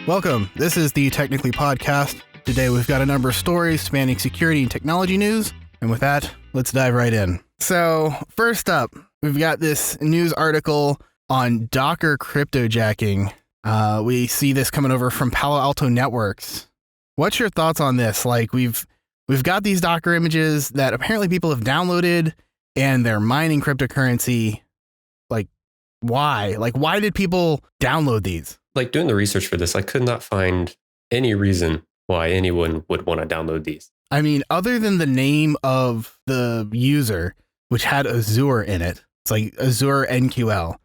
Welcome. This is the Technically Podcast. Today we've got a number of stories spanning security and technology news. And with that, let's dive right in. So first up, we've got this news article on Docker cryptojacking. We see this coming over from Palo Alto Networks. What's your thoughts on this? Like we've got these Docker images that apparently people have downloaded and they're mining cryptocurrency. Like why? Like why did people download these? Like doing the research for this, I could not find any reason why anyone would want to download these. I mean, other than the name of the user, which had Azure in it, it's like Azure NQL.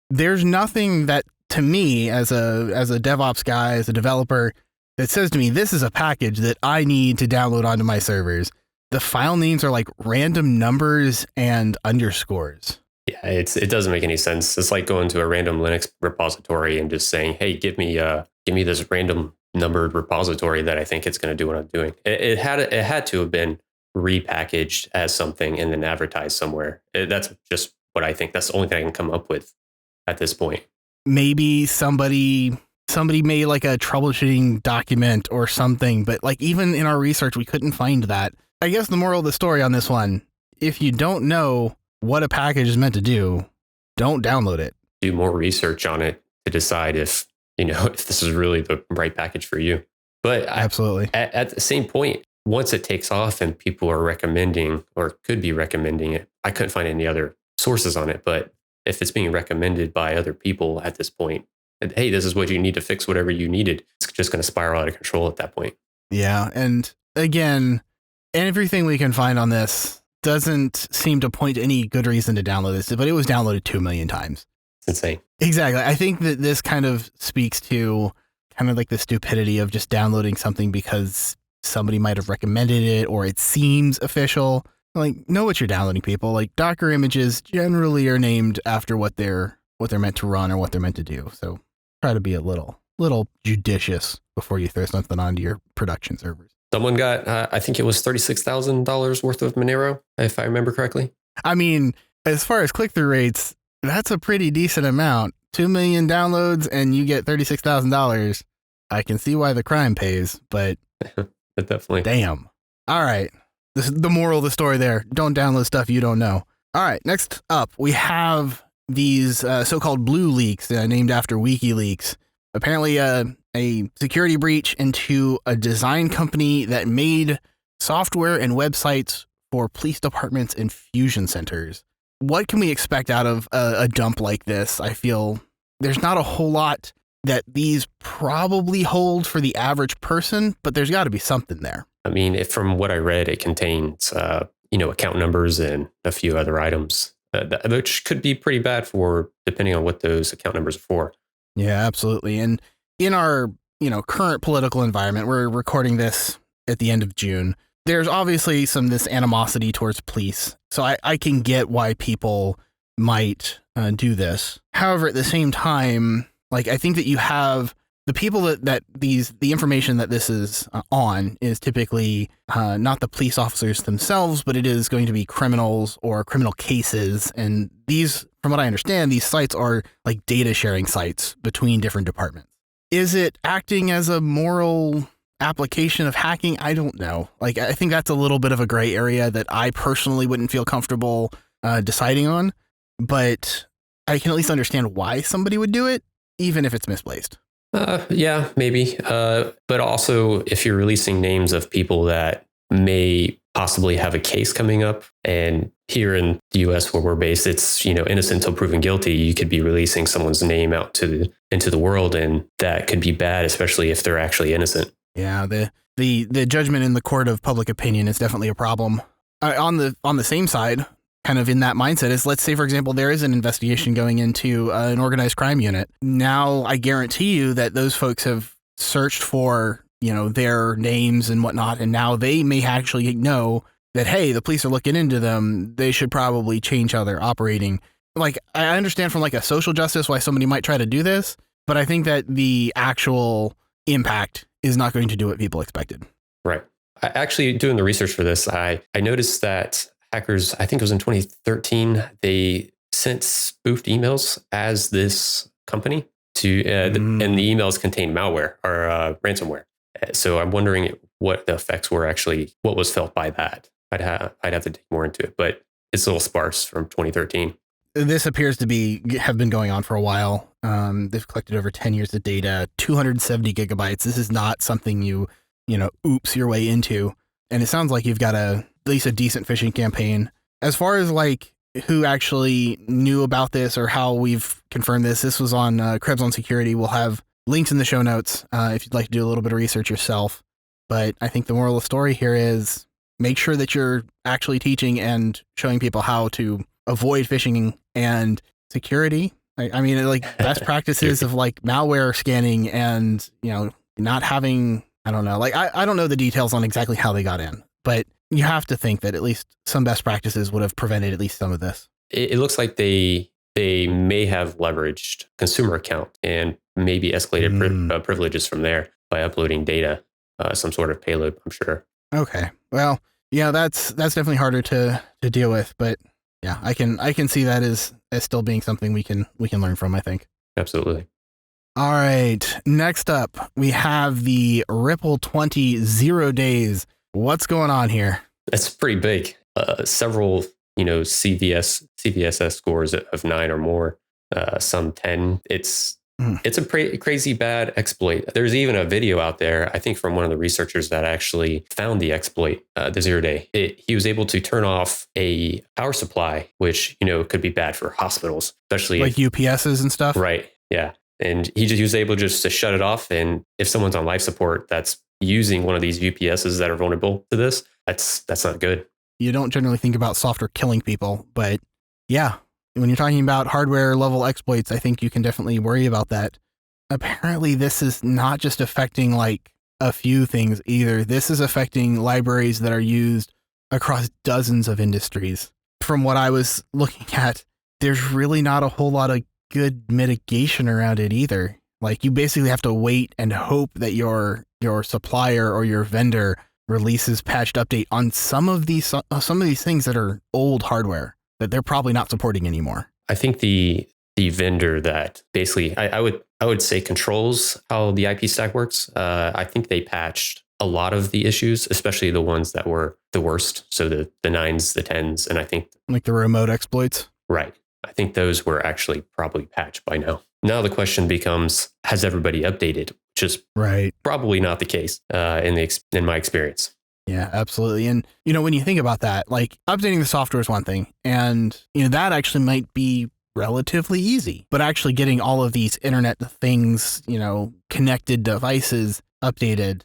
There's nothing that, to me, as a DevOps guy, as a developer, that says to me, this is a package that I need to download onto my servers. The file names are like random numbers and underscores. Yeah, it doesn't make any sense. It's like going to a random Linux repository and just saying, "Hey, give me this random numbered repository that I think it's going to do what I'm doing." It had to have been repackaged as something and then advertised somewhere. That's just what I think. That's the only thing I can come up with at this point. Maybe somebody made like a troubleshooting document or something, but like even in our research, we couldn't find that. I guess the moral of the story on this one, if you don't know what a package is meant to do, don't download it. Do more research on it to decide if this is really the right package for you. But absolutely, at the same point, once it takes off and people are recommending or could be recommending it, I couldn't find any other sources on it. But if it's being recommended by other people at this point, and hey, this is what you need to fix whatever you needed, it's just going to spiral out of control at that point. Yeah, and again, everything we can find on this doesn't seem to point to any good reason to download this, but it was downloaded 2 million times. It's insane. Exactly. I think that this kind of speaks to kind of like the stupidity of just downloading something because somebody might have recommended it or it seems official. Like, know what you're downloading, people. Like Docker images generally are named after what they're meant to run or what they're meant to do. So try to be a little judicious before you throw something onto your production servers. Someone got, I think it was $36,000 worth of Monero, if I remember correctly. I mean, as far as click-through rates, that's a pretty decent amount. 2 million downloads and you get $36,000. I can see why the crime pays, but definitely. Damn. All right. This is the moral of the story there. Don't download stuff you don't know. All right. Next up, we have these so-called blue leaks named after WikiLeaks. Apparently, a security breach into a design company that made software and websites for police departments and fusion centers. What can we expect out of a dump like this? I feel there's not a whole lot that these probably hold for the average person, but there's got to be something there. I mean, from what I read, it contains, account numbers and a few other items, which could be pretty bad for depending on what those account numbers are for. Yeah, absolutely. And in our, current political environment, we're recording this at the end of June. There's obviously this animosity towards police. So I can get why people might do this. However, at the same time, like I think that you have the people that the information that this is on is typically not the police officers themselves, but it is going to be criminals or criminal cases. And these, from what I understand, these sites are like data sharing sites between different departments. Is it acting as a moral application of hacking? I don't know. Like, I think that's a little bit of a gray area that I personally wouldn't feel comfortable deciding on, but I can at least understand why somebody would do it, even if it's misplaced. Yeah, maybe. But also, if you're releasing names of people that may possibly have a case coming up, and here in the US where we're based, it's, innocent until proven guilty. You could be releasing someone's name out into the world, and that could be bad, especially if they're actually innocent. Yeah, the judgment in the court of public opinion is definitely a problem. On the same side, kind of in that mindset is, let's say, for example, there is an investigation going into an organized crime unit. Now, I guarantee you that those folks have searched for, their names and whatnot, and now they may actually know that, hey, the police are looking into them. They should probably change how they're operating. Like, I understand from like a social justice why somebody might try to do this, but I think that the actual impact is not going to do what people expected. Right. Actually, doing the research for this, I noticed that hackers, I think it was in 2013, they sent spoofed emails as this company. and the emails contain malware or ransomware. So I'm wondering what the effects were actually, what was felt by that. I'd have to dig more into it, but it's a little sparse from 2013. This appears to have been going on for a while. They've collected over 10 years of data, 270 gigabytes. This is not something you oops your way into. And it sounds like you've got at least a decent phishing campaign. As far as like who actually knew about this or how we've confirmed this was on Krebs on Security. We'll have links in the show notes if you'd like to do a little bit of research yourself. But I think the moral of the story here is make sure that you're actually teaching and showing people how to avoid phishing and security. I mean, like best practices of like malware scanning and, not having, I don't know, like I don't know the details on exactly how they got in, but you have to think that at least some best practices would have prevented at least some of this. It looks like they may have leveraged consumer account and maybe escalated privileges from there by uploading data, some sort of payload, I'm sure. Okay. Well, yeah, that's definitely harder to deal with, but yeah, I can see that as still being something we can learn from, I think. Absolutely. All right. Next up, we have the Ripple 20 0 days. What's going on here? That's pretty big. Several, CVSS scores of 9 or more, some 10. It's a crazy bad exploit. There's even a video out there, I think, from one of the researchers that actually found the exploit, the 0 day. He was able to turn off a power supply, which, could be bad for hospitals, especially like UPSs and stuff. Right. Yeah. And he was able just to shut it off. And if someone's on life support that's using one of these UPSs that are vulnerable to this, that's not good. You don't generally think about software killing people, but yeah, when you're talking about hardware level exploits, I think you can definitely worry about that. Apparently, this is not just affecting like a few things either. This is affecting libraries that are used across dozens of industries. From what I was looking at, there's really not a whole lot of good mitigation around it either. Like you basically have to wait and hope that your supplier or your vendor releases patched update on some of these things that are old hardware that they're probably not supporting anymore. I think the vendor that basically I would say controls how the IP stack works. I think they patched a lot of the issues, especially the ones that were the worst. So the 9s, the 10s, and I think like the remote exploits. Right. I think those were actually probably patched by now. Now the question becomes, has everybody updated? Which is probably not the case in my experience. Yeah, absolutely. And, when you think about that, like updating the software is one thing. And, that actually might be relatively easy. But actually getting all of these internet things, connected devices updated.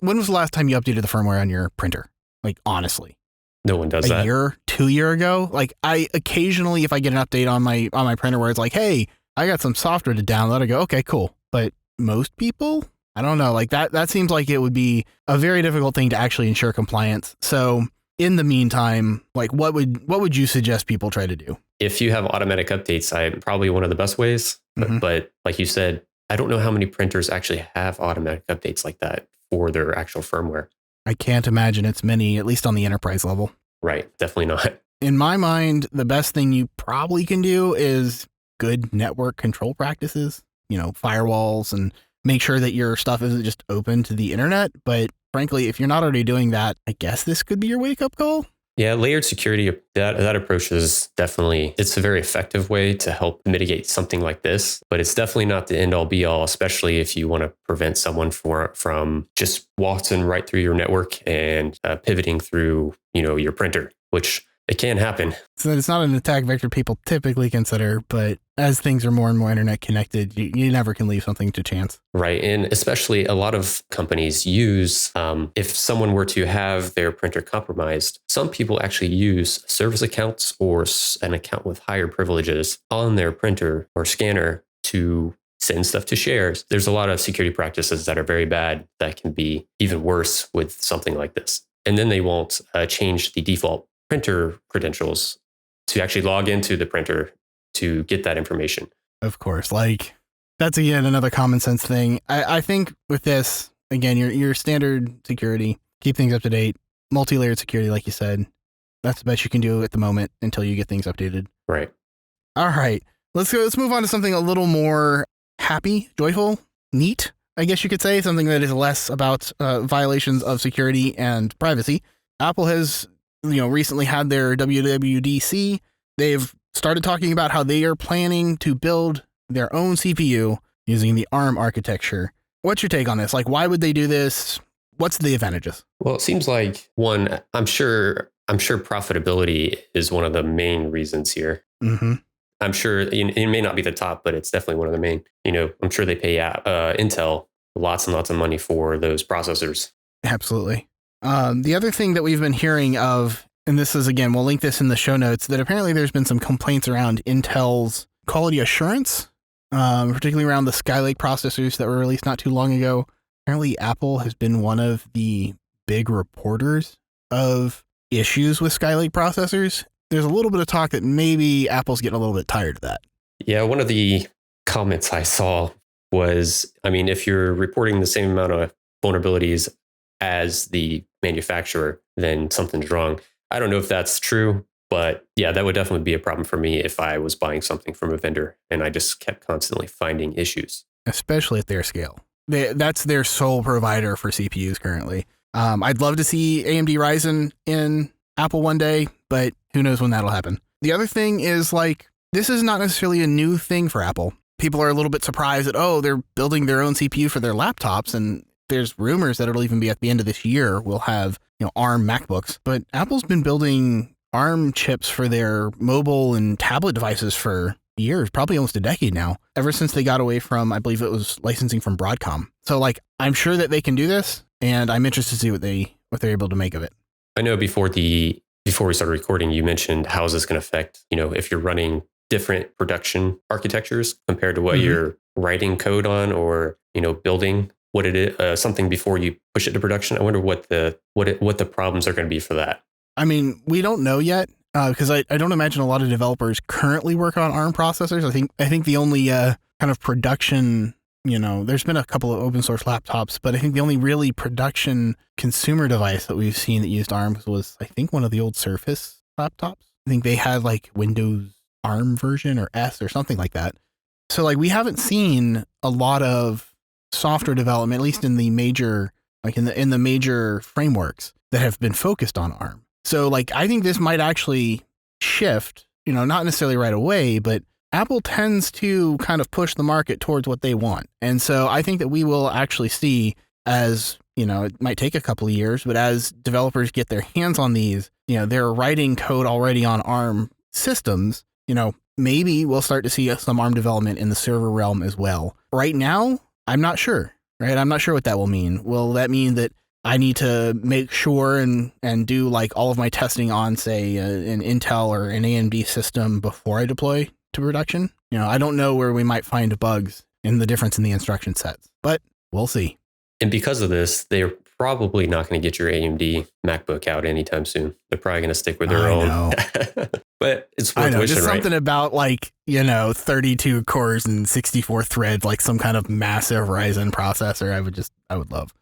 When was the last time you updated the firmware on your printer? Like, honestly. No one does that. A year, 2 years ago? Like I occasionally, if I get an update on my printer where it's like, hey, I got some software to download, I go, okay, cool. But most people, I don't know, like that seems like it would be a very difficult thing to actually ensure compliance. So in the meantime, like what would you suggest people try to do? If you have automatic updates, probably one of the best ways. But like you said, I don't know how many printers actually have automatic updates like that for their actual firmware. I can't imagine it's many, at least on the enterprise level. Right. Definitely not. In my mind, the best thing you probably can do is good network control practices, firewalls, and make sure that your stuff isn't just open to the internet. But frankly, if you're not already doing that, I guess this could be your wake up call. Yeah, layered security, that approach is definitely, it's a very effective way to help mitigate something like this, but it's definitely not the end all be all, especially if you want to prevent someone from just waltzing right through your network and pivoting through, your printer, which it can happen. So it's not an attack vector people typically consider, but as things are more and more internet connected, you never can leave something to chance. Right. And especially a lot of companies use, if someone were to have their printer compromised, some people actually use service accounts or an account with higher privileges on their printer or scanner to send stuff to shares. There's a lot of security practices that are very bad that can be even worse with something like this. And then they won't change the default printer credentials to actually log into the printer to get that information. Of course, like that's again another common sense thing. I think with this, again, your standard security, keep things up to date, multi-layered security, like you said, that's the best you can do at the moment until you get things updated. Right. All right, let's move on to something a little more happy, joyful, neat, I guess you could say, something that is less about violations of security and privacy. Apple has, recently had their WWDC. They've started talking about how they are planning to build their own CPU using the ARM architecture. What's your take on this? Like, why would they do this? What's the advantages? Well, it seems like one, I'm sure profitability is one of the main reasons here. Mm-hmm. I'm sure it may not be the top, but it's definitely one of the main. I'm sure they pay Intel lots and lots of money for those processors. Absolutely. The other thing that we've been hearing of, and this is, again, we'll link this in the show notes, that apparently there's been some complaints around Intel's quality assurance, particularly around the Skylake processors that were released not too long ago. Apparently Apple has been one of the big reporters of issues with Skylake processors. There's a little bit of talk that maybe Apple's getting a little bit tired of that. Yeah, one of the comments I saw was, if you're reporting the same amount of vulnerabilities as the manufacturer, then something's wrong. I don't know if that's true, but yeah, that would definitely be a problem for me if I was buying something from a vendor and I just kept constantly finding issues. Especially at their scale. That's their sole provider for CPUs currently. I'd love to see AMD Ryzen in Apple one day, but who knows when that'll happen. The other thing is, this is not necessarily a new thing for Apple. People are a little bit surprised that, they're building their own CPU for their laptops, and there's rumors that it'll even be at the end of this year, we'll have, ARM MacBooks. But Apple's been building ARM chips for their mobile and tablet devices for years, probably almost a decade now, ever since they got away from, I believe it was licensing from Broadcom. So I'm sure that they can do this, and I'm interested to see what they're able to make of it. I know before we started recording, you mentioned how is this going to affect, if you're running different production architectures compared to what you're writing code on or, building what it is, something before you push it to production. I wonder what the problems are going to be for that. We don't know yet, because I don't imagine a lot of developers currently work on ARM processors. I think the only kind of production, there's been a couple of open source laptops, but I think the only really production consumer device that we've seen that used ARM was, I think, one of the old Surface laptops. I think they had Windows ARM version or S or something like that. So we haven't seen a lot of software development, at least in the major, in the major frameworks that have been focused on ARM. So I think this might actually shift, not necessarily right away, but Apple tends to kind of push the market towards what they want. And so I think that we will actually see, as, it might take a couple of years, but as developers get their hands on these, they're writing code already on ARM systems, maybe we'll start to see some ARM development in the server realm as well. Right now, I'm not sure, right? I'm not sure what that will mean. Will that mean that I need to make sure and do all of my testing on, say, an Intel or an AMD system before I deploy to production? I don't know where we might find bugs in the difference in the instruction sets, but we'll see. And because of this, they're probably not going to get your AMD MacBook out anytime soon. They're probably going to stick with their own. But it's worth wishing, just right? Something about 32 cores and 64 threads, some kind of massive Ryzen processor. I would love.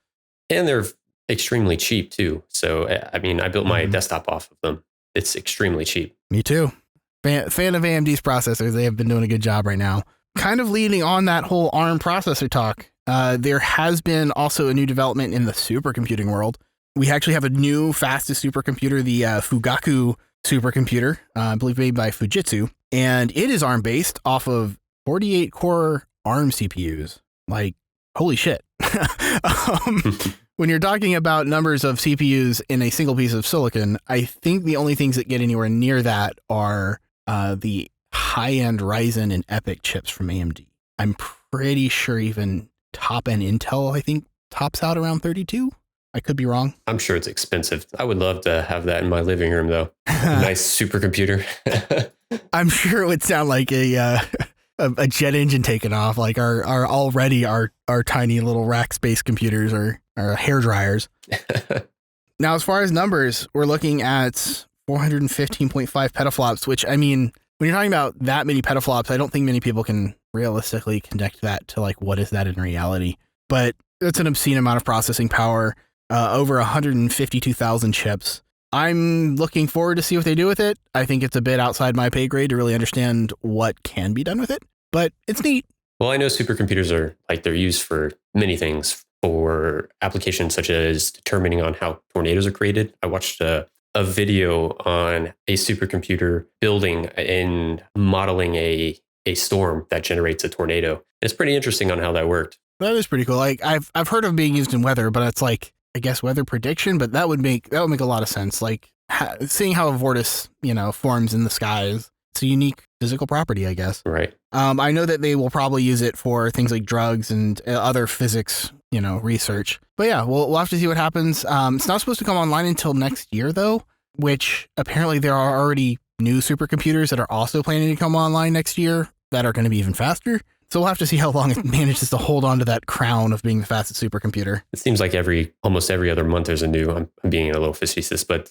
And they're extremely cheap too. So, I built my desktop off of them. It's extremely cheap. Me too. Fan of AMD's processors. They have been doing a good job right now. Kind of leading on that whole ARM processor talk, there has been also a new development in the supercomputing world. We actually have a new fastest supercomputer, the Fugaku supercomputer, I believe made by Fujitsu, and it is ARM based off of 48 core ARM CPUs. Holy shit. When you're talking about numbers of CPUs in a single piece of silicon, I think the only things that get anywhere near that are the high-end Ryzen and EPYC chips from AMD. I'm pretty sure even top-end Intel, I think, tops out around 32. I could be wrong. I'm sure it's expensive. I would love to have that in my living room, though. A nice supercomputer. I'm sure it would sound like a jet engine taking off, our tiny little rack space computers or hair dryers. Now, as far as numbers, we're looking at 415.5 petaflops, which, when you're talking about that many petaflops, I don't think many people can realistically connect that to what is that in reality. But it's an obscene amount of processing power, over 152,000 chips. I'm looking forward to see what they do with it. I think it's a bit outside my pay grade to really understand what can be done with it, but it's neat. Well, I know supercomputers are they're used for many things, for applications such as determining on how tornadoes are created. I watched a video on a supercomputer building and modeling a storm that generates a tornado. It's pretty interesting on how that worked. That is pretty cool. Like I've heard of being used in weather, but it's I guess weather prediction, but that would make a lot of sense. Like seeing how a vortex, forms in the skies. It's a unique physical property, I guess. Right. I know that they will probably use it for things like drugs and other physics, research. But yeah, we'll have to see what happens. It's not supposed to come online until next year, though, which apparently there are already new supercomputers that are also planning to come online next year that are going to be even faster. So we'll have to see how long it manages to hold on to that crown of being the fastest supercomputer. It seems like almost every other month there's a new, I'm being a little facetious, but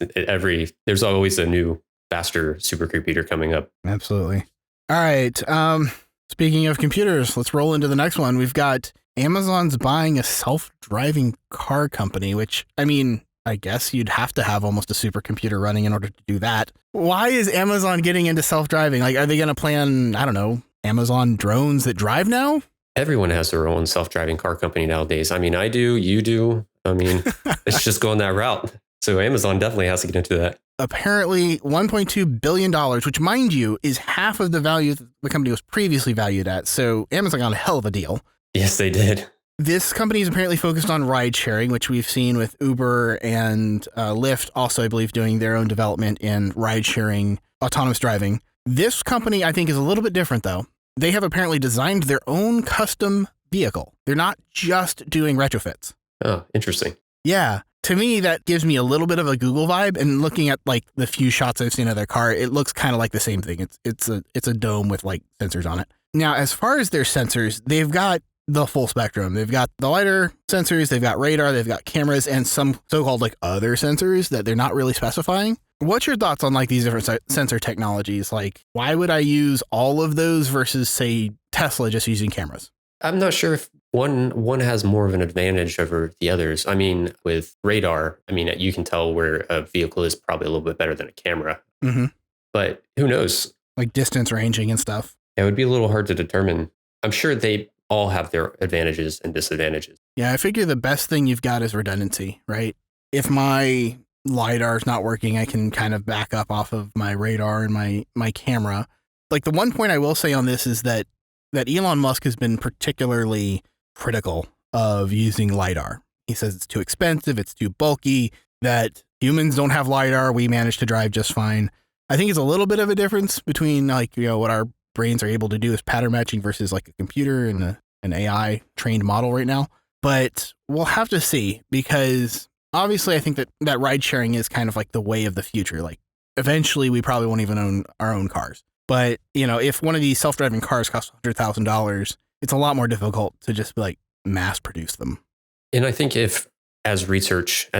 there's always a new faster supercomputer coming up. Absolutely. All right. Speaking of computers, let's roll into the next one. We've got Amazon's buying a self-driving car company, which, I guess you'd have to have almost a supercomputer running in order to do that. Why is Amazon getting into self-driving? Are they going to plan, I don't know, Amazon drones that drive now? Everyone has their own self-driving car company nowadays. I do, you do. It's just going that route. So Amazon definitely has to get into that. Apparently $1.2 billion, which, mind you, is half of the value the company was previously valued at. So Amazon got a hell of a deal. Yes, they did. This company is apparently focused on ride sharing, which we've seen with Uber and Lyft, also, I believe, doing their own development in ride sharing, autonomous driving. This company, I think, is a little bit different, though. They have apparently designed their own custom vehicle. They're not just doing retrofits. Oh, interesting. Yeah. To me, that gives me a little bit of a Google vibe. And looking at the few shots I've seen of their car, it looks kind of like the same thing. It's a dome with sensors on it. Now, as far as their sensors, they've got the full spectrum. They've got the lidar sensors, they've got radar, they've got cameras, and some so-called other sensors that they're not really specifying. What's your thoughts on these different sensor technologies? Why would I use all of those versus, say, Tesla just using cameras? I'm not sure if one has more of an advantage over the others. With radar, you can tell where a vehicle is probably a little bit better than a camera. Mm-hmm. But who knows? Distance ranging and stuff. It would be a little hard to determine. I'm sure they all have their advantages and disadvantages. Yeah, I figure the best thing you've got is redundancy, right? If my lidar is not working, I can kind of back up off of my radar and my camera. The one point I will say on this is that Elon Musk has been particularly critical of using lidar. He says it's too expensive, it's too bulky, that humans don't have lidar, we manage to drive just fine. I think it's a little bit of a difference between what our brains are able to do is pattern matching versus a computer and an AI trained model right now. But we'll have to see, because obviously I think that ride sharing is kind of the way of the future. Eventually we probably won't even own our own cars. But, if one of these self-driving cars costs $100,000, it's a lot more difficult to just mass produce them. And I think if as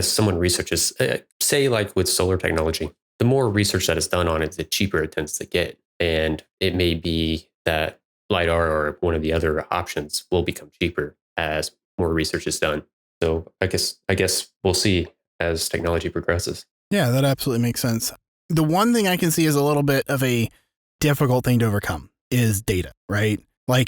someone researches, say with solar technology, the more research that is done on it, the cheaper it tends to get. And it may be that LiDAR or one of the other options will become cheaper as more research is done. So I guess we'll see as technology progresses. Yeah, that absolutely makes sense. The one thing I can see is a little bit of a difficult thing to overcome is data, right?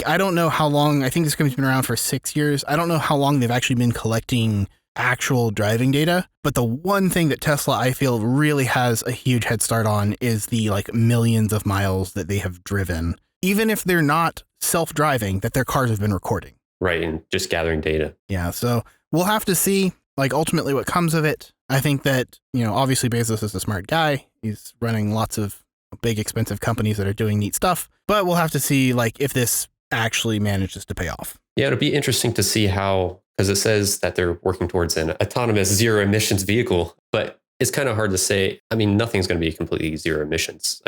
I don't know how long, I think this company's been around for 6 years. I don't know how long they've actually been collecting actual driving data. But the one thing that Tesla, I feel, really has a huge head start on is the millions of miles that they have driven, even if they're not self-driving, that their cars have been recording. Right. And just gathering data. Yeah. So we'll have to see ultimately what comes of it. I think that, obviously Bezos is a smart guy. He's running lots of big, expensive companies that are doing neat stuff, but we'll have to see if this actually manages to pay off. Yeah, it'll be interesting to see how, because it says that they're working towards an autonomous zero emissions vehicle, but it's kind of hard to say. Nothing's going to be completely zero emissions.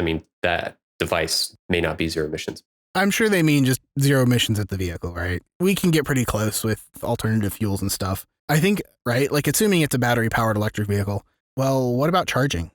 That device may not be zero emissions. I'm sure they mean just zero emissions at the vehicle, right? We can get pretty close with alternative fuels and stuff. I think, right? Assuming it's a battery powered electric vehicle. Well, what about charging?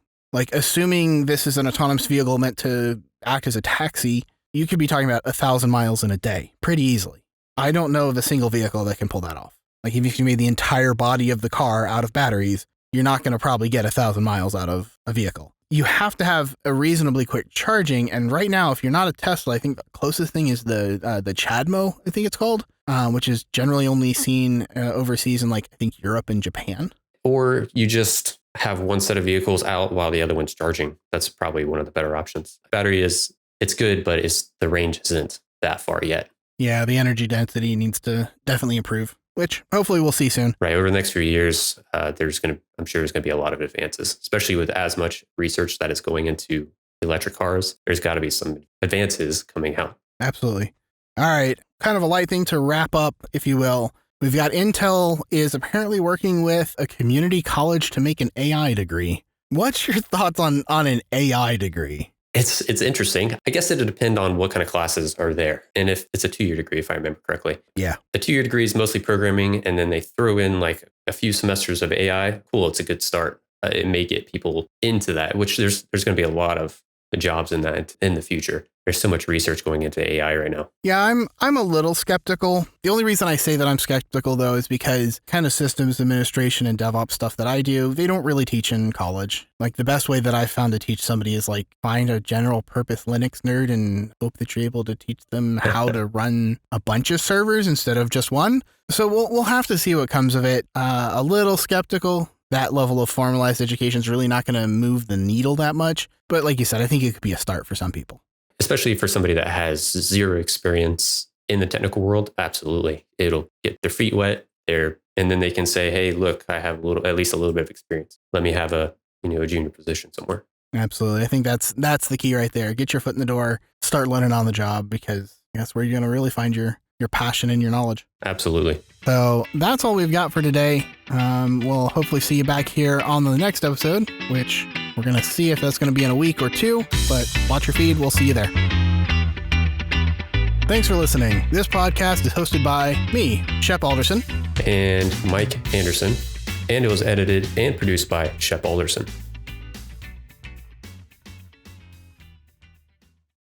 Assuming this is an autonomous vehicle meant to act as a taxi, you could be talking about 1,000 miles in a day pretty easily. I don't know of a single vehicle that can pull that off. Even if you made the entire body of the car out of batteries, you're not going to probably get 1,000 miles out of a vehicle. you have to have a reasonably quick charging. And right now, if you're not a Tesla, I think the closest thing is the CHAdeMO, I think it's called, which is generally only seen overseas in like, I think Europe and Japan. Or you just have one set of vehicles out while the other one's charging. That's probably one of the better options. Battery it's good, but the range isn't that far yet. Yeah, the energy density needs to definitely improve, which hopefully we'll see soon. Right. Over the next few years, I'm sure there's going to be a lot of advances, especially with as much research that is going into electric cars. There's got to be some advances coming out. Absolutely. All right. Kind of a light thing to wrap up, if you will. We've got Intel is apparently working with a community college to make an AI degree. What's your thoughts on an AI degree? It's interesting. I guess it'll depend on what kind of classes are there. And if it's a 2-year degree, if I remember correctly. Yeah. The 2-year degree is mostly programming, and then they throw in like a few semesters of AI. Cool. It's a good start. It may get people into that, which there's going to be a lot of jobs in that in the future. There's so much research going into AI right now. Yeah, I'm a little skeptical. The only reason I say that I'm skeptical, though, is because kind of systems administration and DevOps stuff that I do, they don't really teach in college. Like the best way that I've found to teach somebody is like find a general purpose Linux nerd and hope that you're able to teach them how to run a bunch of servers instead of just one. So we'll have to see what comes of it. A little skeptical. That level of formalized education is really not going to move the needle that much. But like you said, I think it could be a start for some people. Especially for somebody that has zero experience in the technical world, absolutely. It'll get their feet wet there, and then they can say, hey, look, I have at least a little bit of experience. Let me have a junior position somewhere. Absolutely. I think that's the key right there. Get your foot in the door, start learning on the job, because that's where you're going to really find your passion and your knowledge. Absolutely. So that's all we've got for today. We'll hopefully see you back here on the next episode, which we're going to see if that's going to be in a week or two, but watch your feed. We'll see you there. Thanks for listening. This podcast is hosted by me, Shep Alderson. And Mike Anderson. And it was edited and produced by Shep Alderson.